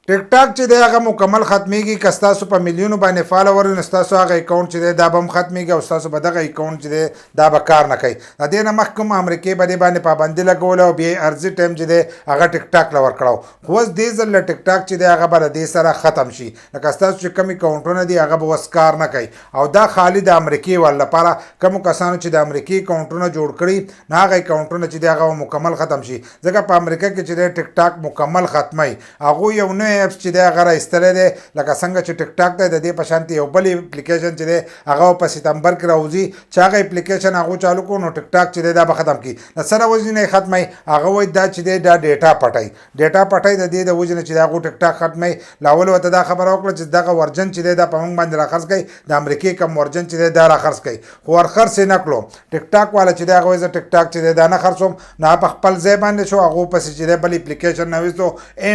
ټیک ټاک چې دی هغه مکمل ختمیږي که ستاسو په میلیونو باندې فالوور نو ستاسو هغه اکاونټ چې دی دا به هم ختمیږي او ستاسو به دغه اکاونټ چې دی دا به کار نه کوي. د دې نه مخکې هم امریکې به دې باندې پابندي لګوله او بیا یې عرضي ټایم چې دی هغه ټیک ټاک له ورکړو. خو اوس دې ځل له ټیک ټاک چې دی هغه به له دې سره ختم شي. لکه ستاسو چې کوم اکاونټونه دي هغه به اوس کار نه کوي او دا خالي د امریکې والو لپاره کومو کسانو چې د امریکې اکاونټونه جوړ کړي نو هغه اکاونټونه چې دی هغه مکمل ختم شي. ځکه په امریکا کې چې دی ټیک ټاک مکمل ختموي هغوی یو نوی اپس چې دی هغه ایستلی دی لکه څنګه چې ټیک ټاک دی د دې په شانتې یو بل اپلیکیشن چې دی هغه په سپتمبر کې راوځي چې هغه اپلیکیشن هغو چالو کړو نو ټیک ټاک چې دی دا به ختم کړي. د څه د وجې نه یې ختموي هغه وایي دا چې دی دا ډیټا پټوي د دې د وجې نه چې د هغو ټیک ټاک ختموي. له اول ورته دا خبره وکړه چې دغه ورجن چې دی دا په موږ باندې راخرڅ کوي د امریکې کم ورجن چې دی دا راخرڅ کوي خو ورخرڅ یې نه کړو. ټیک ټاک والا چې دی هغه وایي زه ټیک ټاک چې دی دا نه خرڅوم نو په خپل ځای باندې شو هغو پسې چې دی بل اپلیکیشن نه ویستو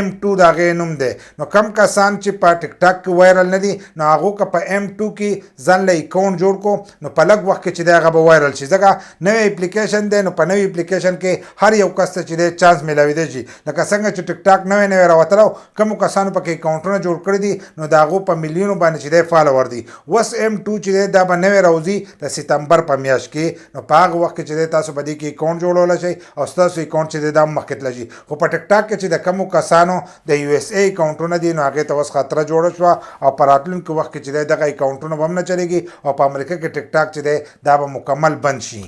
M2 د هغې نوم دی. نو کم کسان چې په ټیک ټاک کې وایرل نه دي نو هغو که په M2 کې ځان له اکاونټ جوړ کو نو په لږ وخت کې چې دی هغه به وایرل شي. ځکه نوی اپلیکیشن دی نو په نوی اپلیکیشن کې هر یو کس ته چې دی چانس میلاویدی شي. لکه څنګه چې ټیک ټاک نوی راوتلی کومو کسانو پکې اکاونټونه جوړ کړي دي نو د هغو په میلیونو باندې چې دی فالوور دي. اوس M2 چې دی دا به نوی راوځي د سپتمبر په میاشت کې نو په هغه وخت کې چې دی تاسو به دې کې اکاونټ جوړولی شئ او ستاسو اکاونټ چې دی دا هم مخکې تللی شي. خو په ټیک ټاک کې چې د کومو کسانو د USA اکاونټونه دي نو هغې ته اوس خطره جوړه شوه او په راتلونکي وخت کې چې دی دغه اکاونټونه به هم نه چلېږي او په امریکا کې ټیک ټاک چې دی دا به مکمل بند شي.